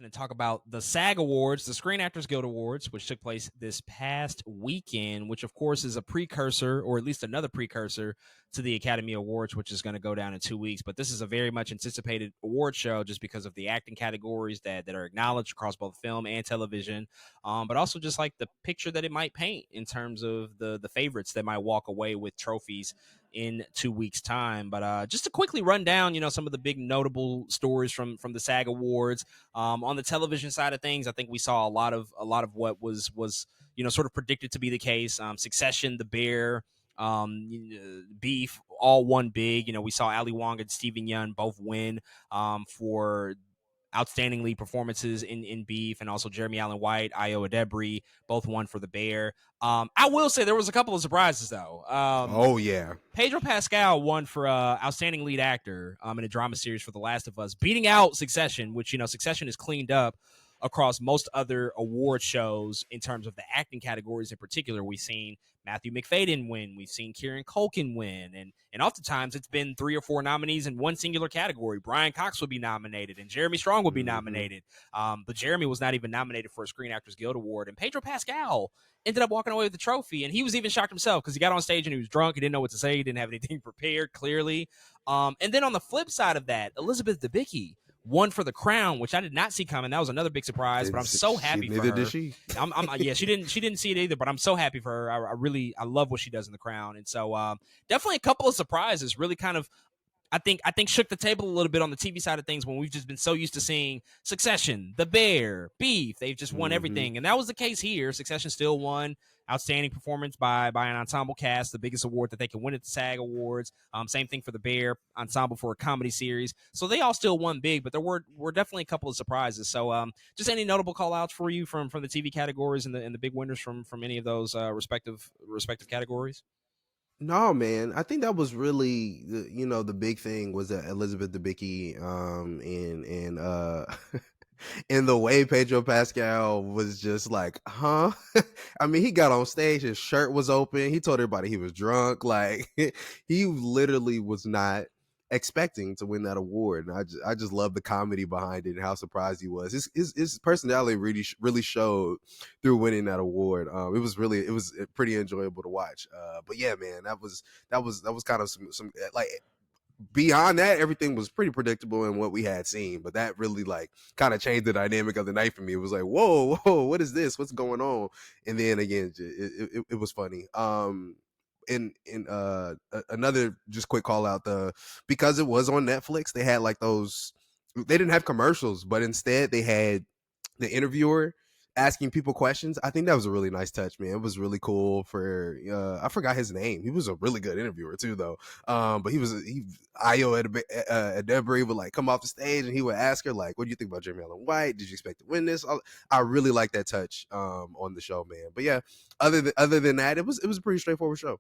conversation and talk about the SAG Awards, the Screen Actors Guild Awards, which took place this past weekend, which of course is a precursor, or at least another precursor, to the Academy Awards, which is going to go down in 2 weeks. But this is a very much anticipated award show just because of the acting categories that are acknowledged across both film and television, but also just like the picture that it might paint in terms of the favorites that might walk away with trophies in 2 weeks' time. But just to quickly run down, some of the big notable stories from the SAG Awards. On the television side of things, I think we saw a lot of what was sort of predicted to be the case. Succession, The Bear, Beef, all won big. We saw Ali Wong and Steven Yeun both win for outstanding lead performances in Beef, and also Jeremy Allen White, Ayo Edebiri, both won for The Bear. I will say there was a couple of surprises though. Oh yeah, Pedro Pascal won for outstanding lead actor in a drama series for The Last of Us, beating out Succession, which Succession is cleaned up across most other award shows in terms of the acting categories in particular. We've seen Matthew McFadyen win, we've seen Kieran Culkin win, and oftentimes it's been 3 or 4 nominees in one singular category. Brian Cox would be nominated, and Jeremy Strong would be nominated, but Jeremy was not even nominated for a Screen Actors Guild Award, and Pedro Pascal ended up walking away with the trophy, and he was even shocked himself because he got on stage and he was drunk. He didn't know what to say. He didn't have anything prepared, clearly. And then on the flip side of that, Elizabeth Debicki won for The Crown, which I did not see coming. That was another big surprise, but I'm so happy for her. Neither did she. Yeah, she didn't see it either, but I'm so happy for her. I love what she does in The Crown, and so definitely a couple of surprises. Really, kind of, I think shook the table a little bit on the TV side of things when we've just been so used to seeing Succession, The Bear, Beef. They've just won everything, and that was the case here. Succession still won. Outstanding performance by an ensemble cast, the biggest award that they can win at the SAG Awards. Same thing for The Bear, ensemble for a comedy series. So they all still won big, but there were definitely a couple of surprises. So just any notable call outs for you from the TV categories and the big winners from any of those respective categories? No, man. I think that was really the big thing was that Elizabeth Debicki and and the way Pedro Pascal was just like, huh? I mean, he got on stage, his shirt was open. He told everybody he was drunk. Like he literally was not expecting to win that award. And I just love the comedy behind it and how surprised he was. His personality really showed through winning that award. It was pretty enjoyable to watch. But yeah, man, that was kind of some like, beyond that, everything was pretty predictable in what we had seen, but that really like kind of changed the dynamic of the night for me. It was like, whoa, what is this? What's going on? And then again, it was funny. In another just quick call out, because it was on Netflix, they had like they didn't have commercials, but instead they had the interviewer asking people questions. I think that was a really nice touch, man. It was really cool for I forgot his name. He was a really good interviewer too, though. But Ayo Edebiri would like come off the stage and he would ask her like, "What do you think about Jeremy Allen White? Did you expect to win this?" I really like that touch on the show, man. But yeah, other than that, it was a pretty straightforward show.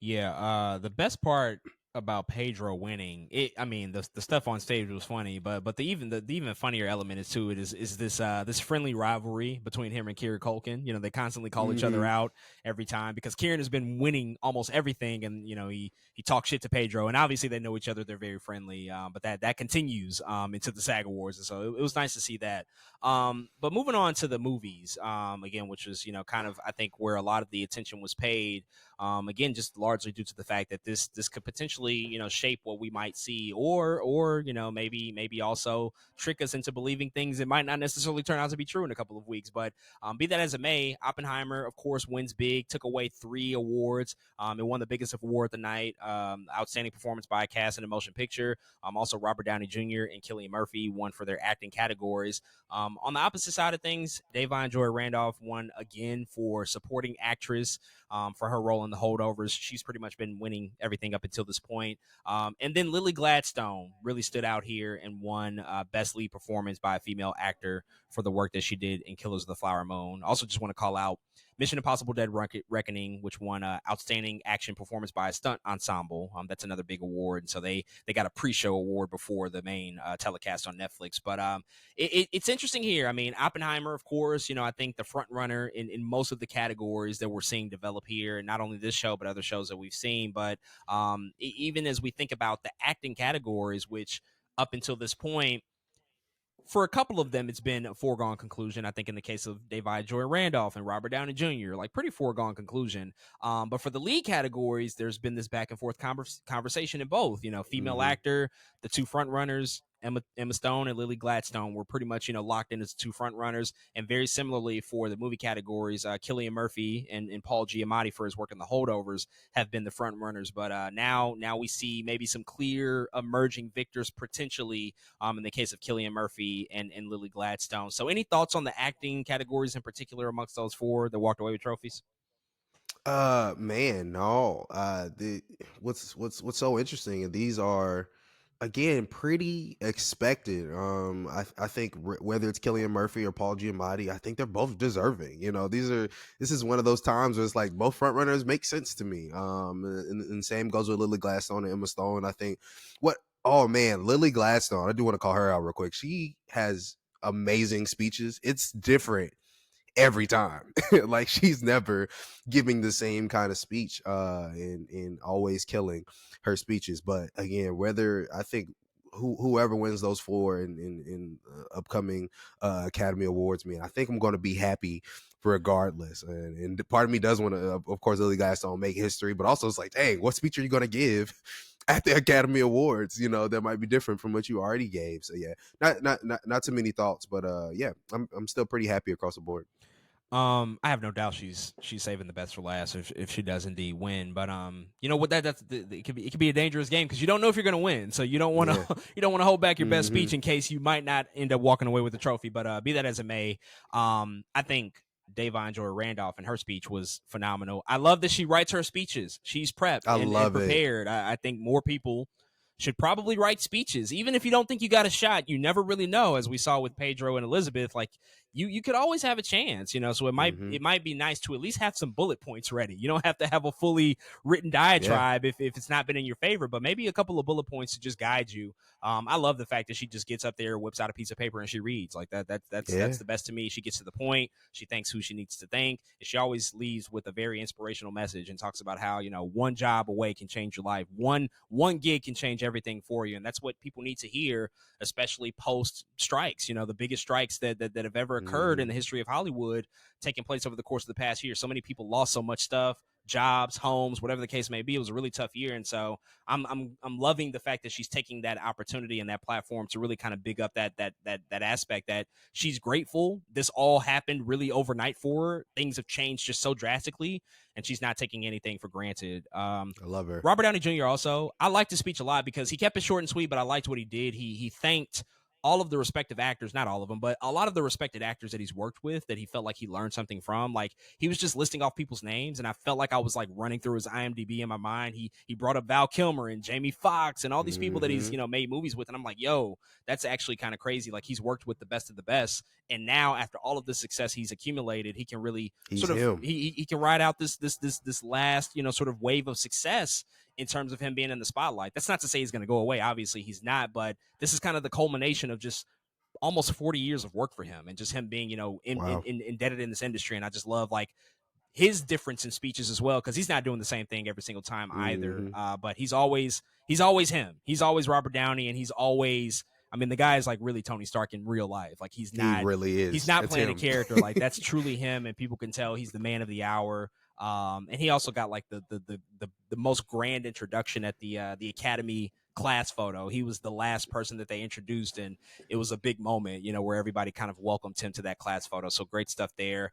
Yeah, the best part about Pedro winning, I mean, the stuff on stage was funny, but the even funnier element to it is this friendly rivalry between him and Kieran Culkin. They constantly call each other out every time because Kieran has been winning almost everything, and he talks shit to Pedro, and obviously they know each other. They're very friendly, but that continues into the SAG Awards, and so it was nice to see that. But moving on to the movies, again, which was kind of, I think, where a lot of the attention was paid. Again, just largely due to the fact that this could potentially, shape what we might see, or maybe also trick us into believing things that might not necessarily turn out to be true in a couple of weeks. But be that as it may, Oppenheimer, of course, wins big, took away 3 awards. It won the biggest award of the night, outstanding performance by a cast in a motion picture. Also, Robert Downey Jr. and Cillian Murphy won for their acting categories. On the opposite side of things, Da'Vine Joy Randolph won again for supporting actress for her role in The Holdovers. She's pretty much been winning everything up until this point. And then Lily Gladstone really stood out here and won Best Lead Performance by a female actor for the work that she did in Killers of the Flower Moon. Also, just want to call out Mission Impossible Dead Reckoning, which won Outstanding Action Performance by a Stunt Ensemble. That's another big award. And so they got a pre-show award before the main telecast on Netflix. But it's interesting here. I mean, Oppenheimer, of course, I think the front runner in most of the categories that we're seeing develop here, and not only this show, but other shows that we've seen. But even as we think about the acting categories, which up until this point, for a couple of them, it's been a foregone conclusion. I think in the case of David Joy Randolph and Robert Downey Jr., like pretty foregone conclusion. But for the lead categories, there's been this back and forth conversation in both. Female Mm-hmm. actor, the two front runners, Emma Stone and Lily Gladstone, were pretty much locked in as two front runners. And very similarly for the movie categories, Cillian Murphy and Paul Giamatti for his work in The Holdovers have been the front runners. But now we see maybe some clear emerging victors potentially, in the case of Cillian Murphy and Lily Gladstone. So any thoughts on the acting categories in particular amongst those four that walked away with trophies? Man, no. The what's so interesting, and these are again pretty expected. I think whether it's Killian Murphy or Paul Giamatti, I think they're both deserving. This is one of those times where it's like both front runners make sense to me. And same goes with Lily Gladstone and Emma Stone. I think what oh man, Lily Gladstone, I do want to call her out real quick. She has amazing speeches. It's different every time. Like she's never giving the same kind of speech and always killing her speeches. But again, whether I think whoever wins those four in upcoming Academy Awards, man, I think I'm going to be happy regardless. And part of me does want to, of course, Lily Gladstone make history, but also it's like, dang, what speech are you going to give at the Academy Awards? That might be different from what you already gave. So yeah, not too many thoughts, but yeah, I'm still pretty happy across the board. I have no doubt she's saving the best for last if she does indeed win. But you know what, it could be a dangerous game because you don't know if you're going to win, so you don't want Yeah. to you don't want to hold back your best Mm-hmm. speech in case you might not end up walking away with the trophy. But be that as it may, I think Davon Joy Randolph and her speech was phenomenal. I love that she writes her speeches. She's prepped I and love it. prepared. I think more people should probably write speeches. Even if you don't think you got a shot, you never really know, as we saw with Pedro and Elizabeth. Like you could always have a chance, so it might Mm-hmm. it might be nice to at least have some bullet points ready. You don't have to have a fully written Yeah. diatribe if it's not been in your favor, but maybe a couple of bullet points to just guide you. I love the fact that she just gets up there, whips out a piece of paper, and she reads like that. That's Yeah. the best to me. She gets to the point. She thanks who she needs to thank, and she always leaves with a very inspirational message and talks about how one job away can change your life. One gig can change everything for you, and that's what people need to hear, especially post strikes. The biggest strikes that have ever occurred Mm-hmm. in the history of Hollywood, taking place over the course of the past year. So many people lost so much stuff, jobs, homes, whatever the case may be. It was a really tough year, and so I'm loving the fact that she's taking that opportunity and that platform to really kind of big up that aspect, that she's grateful this all happened really overnight for her. Things have changed just so drastically, and she's not taking anything for granted. I love her. Robert Downey Jr. also, I liked his speech a lot because he kept it short and sweet, but I liked what he did. He thanked all of the respective actors, not all of them, but a lot of the respected actors that he's worked with that he felt like he learned something from. Like he was just listing off people's names, and I felt like I was like running through his IMDb in my mind. He brought up Val Kilmer and Jamie Foxx and all these people that he's Mm-hmm. made movies with, and I'm like, yo, that's actually kind of crazy. Like he's worked with the best of the best, and now after all of the success he's accumulated, he can really He's sort of him. he can ride out this last sort of wave of success in terms of him being in the spotlight. That's not to say he's going to go away. Obviously, he's not, but this is kind of the culmination of just almost 40 years of work for him and just him being, Wow. indebted in this industry. And I just love like his difference in speeches as well, because he's not doing the same thing every single time either. Mm-hmm. But he's always him. He's always Robert Downey, and he's always. I mean, the guy is like really Tony Stark in real life. Like He really he's is. not It's playing a him. character. Like that's truly him, and people can tell he's the man of the hour. And he also got like the most grand introduction at the Academy class photo. He was the last person that they introduced, and it was a big moment, where everybody kind of welcomed him to that class photo. So great stuff there.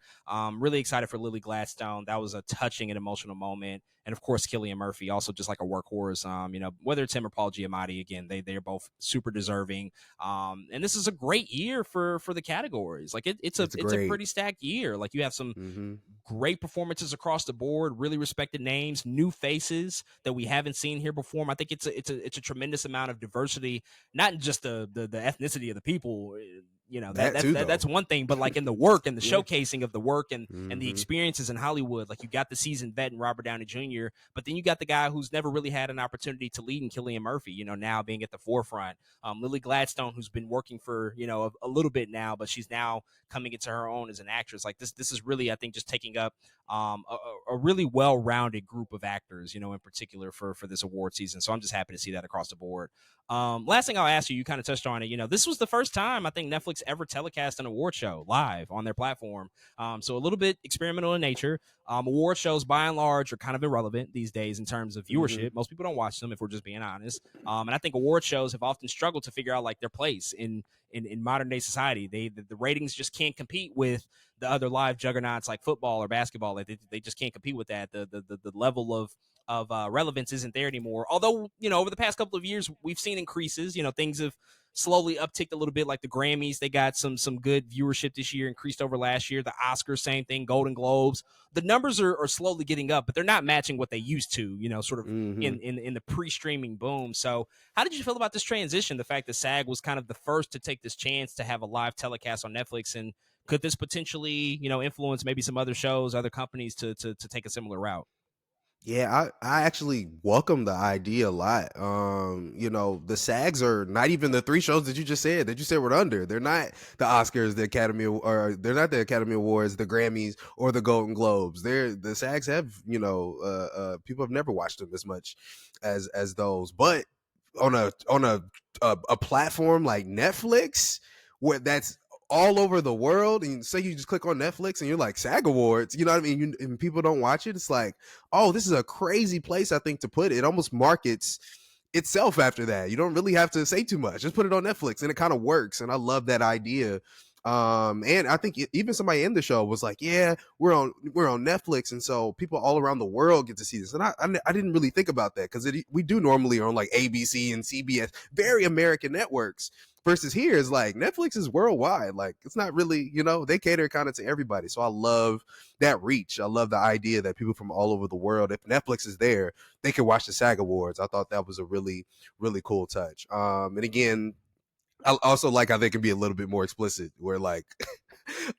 Really excited for Lily Gladstone. That was a touching and emotional moment. And of course, Cillian Murphy, also just like a workhorse. Whether it's him or Paul Giamatti, again, they're both super deserving. And this is a great year for the categories. Like It's it's a great. pretty stacked year. Like you have some Mm-hmm. great performances across the board, really respected names, new faces that we haven't seen here before. I think it's a tremendous amount of diversity, not in just the ethnicity of the people, That too, though. that's one thing, but like in the work and the Yeah. showcasing of the work and the Mm-hmm. experiences in Hollywood, like you got the seasoned vet in Robert Downey Jr., but then you got the guy who's never really had an opportunity to lead in Cillian Murphy, now being at the forefront. Lily Gladstone, who's been working for a little bit now, but she's now coming into her own as an actress. Like this is really, I think, just taking up a really well-rounded group of actors, in particular for this award season. So I'm just happy to see that across the board. Last thing I'll ask you kind of touched on it. This was the first time I think Netflix ever telecast an award show live on their platform. So a little bit experimental in nature. Award shows by and large are kind of irrelevant these days in terms of Mm-hmm. viewership. Most people don't watch them, if we're just being honest. And I think award shows have often struggled to figure out like their place in modern day society. The ratings just can't compete with the other live juggernauts like football or basketball. Like they just can't compete with that. The level of relevance isn't there anymore. Although, over the past couple of years, we've seen increases. Things have slowly upticked a little bit. Like the Grammys, they got some good viewership this year, increased over last year. The Oscars, same thing. Golden Globes, the numbers are slowly getting up, but they're not matching what they used to. Sort of Mm-hmm. in the pre-streaming boom. So, how did you feel about this transition? The fact that SAG was kind of the first to take this chance to have a live telecast on Netflix, and could this potentially, influence maybe some other shows, other companies to take a similar route? Yeah, I actually welcome the idea a lot. The SAGs are not even the three shows that you said were under. They're not the Oscars, the Academy, or they're not the Academy Awards, the Grammys, or the Golden Globes. The SAGs have, people have never watched them as much as those. But on a platform like Netflix, where that's all over the world, and say you just click on Netflix and you're like SAG Awards, you know what I mean? And people don't watch it. It's like, oh, this is a crazy place, I think, to put it. It almost markets itself after that. You don't really have to say too much. Just put it on Netflix, and it kind of works. And I love that idea. And I think even somebody in the show was like, "Yeah, we're on Netflix," and so people all around the world get to see this. And I didn't really think about that because we do normally are on like ABC and CBS, very American networks. Versus here is like Netflix is worldwide. Like it's not really, they cater kind of to everybody. So I love that reach. I love the idea that people from all over the world, if Netflix is there, they can watch the SAG Awards. I thought that was a really, really cool touch. And again, I also like how they can be a little bit more explicit, where like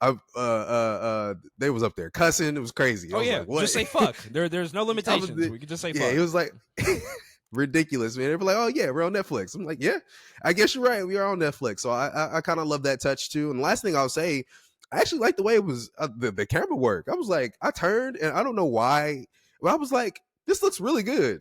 they was up there cussing. It was crazy. I Oh was yeah, like, what? just say fuck. There's no limitations. We could just say Yeah, fuck. it was like ridiculous, man. They were like, oh yeah, we're on Netflix. I'm like, yeah, I guess you're right. We are on Netflix. So I kind of love that touch too. And the last thing I'll say, I actually like the way it was the camera work. I was like, I turned and I don't know why, but I was like, this looks really good.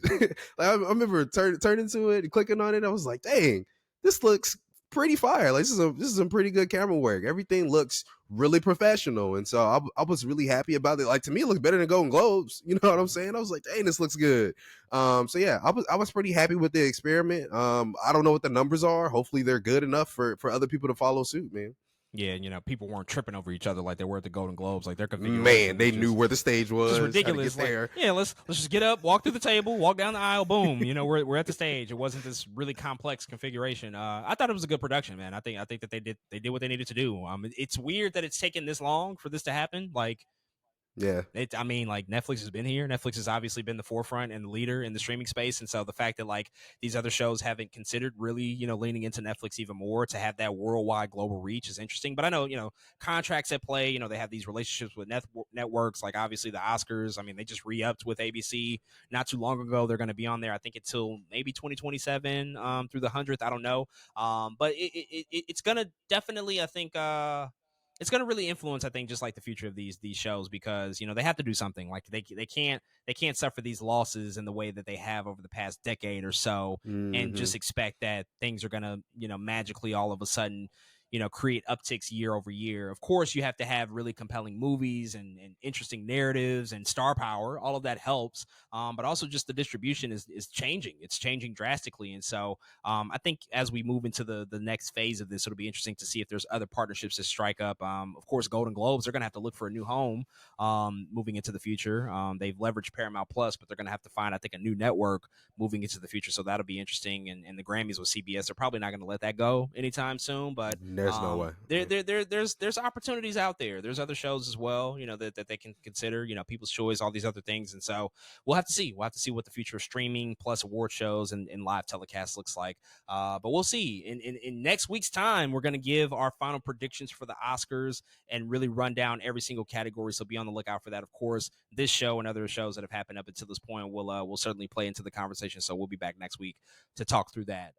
Like I remember turning to it and clicking on it. I was like, dang, this looks pretty fire. Like this is some pretty good camera work. Everything looks really professional, and so I was really happy about it. Like to me, it looked better than Golden Globes. You know what I'm saying? I was like, dang, this looks good. So yeah, I was pretty happy with the experiment. I don't know what the numbers are. Hopefully, they're good enough for other people to follow suit, man. Yeah, people weren't tripping over each other like they were at the Golden Globes. Like their Man, configuration they was knew where the stage was, just how to ridiculous. get Like, there. yeah, let's just get up, walk through the table, walk down the aisle, boom. We're at the stage. It wasn't this really complex configuration. I thought it was a good production, man. I think that they did what they needed to do. It's weird that it's taken this long for this to happen. Like Yeah. like Netflix has been here. Netflix has obviously been the forefront and the leader in the streaming space. And so the fact that like these other shows haven't considered really, leaning into Netflix even more to have that worldwide global reach is interesting. But I know, contracts at play, they have these relationships with networks, like obviously the Oscars. I mean, they just re-upped with ABC not too long ago. They're going to be on there, I think, until maybe 2027 through the 100th. I don't know. But it's going to definitely, I think, it's going to really influence, I think, just like the future of these shows, because they have to do something. Like they can't suffer these losses in the way that they have over the past decade or so, and Mm-hmm. just expect that things are going to magically all of a sudden create upticks year over year. Of course, you have to have really compelling movies and interesting narratives and star power. All of that helps, but also just the distribution is changing. It's changing drastically, and so I think as we move into the next phase of this, it'll be interesting to see if there's other partnerships that strike up. Of course, Golden Globes, they're going to have to look for a new home moving into the future. They've leveraged Paramount Plus, but they're going to have to find, I think, a new network moving into the future. So that'll be interesting. And the Grammys with CBS, they're probably not going to let that go anytime soon. But There's no way. There's opportunities out there. There's other shows as well, that they can consider, People's Choice, all these other things. And so we'll have to see. We'll have to see what the future of streaming plus award shows and live telecast looks like. But we'll see. In next week's time, we're going to give our final predictions for the Oscars and really run down every single category. So be on the lookout for that. Of course, this show and other shows that have happened up until this point will certainly play into the conversation. So we'll be back next week to talk through that.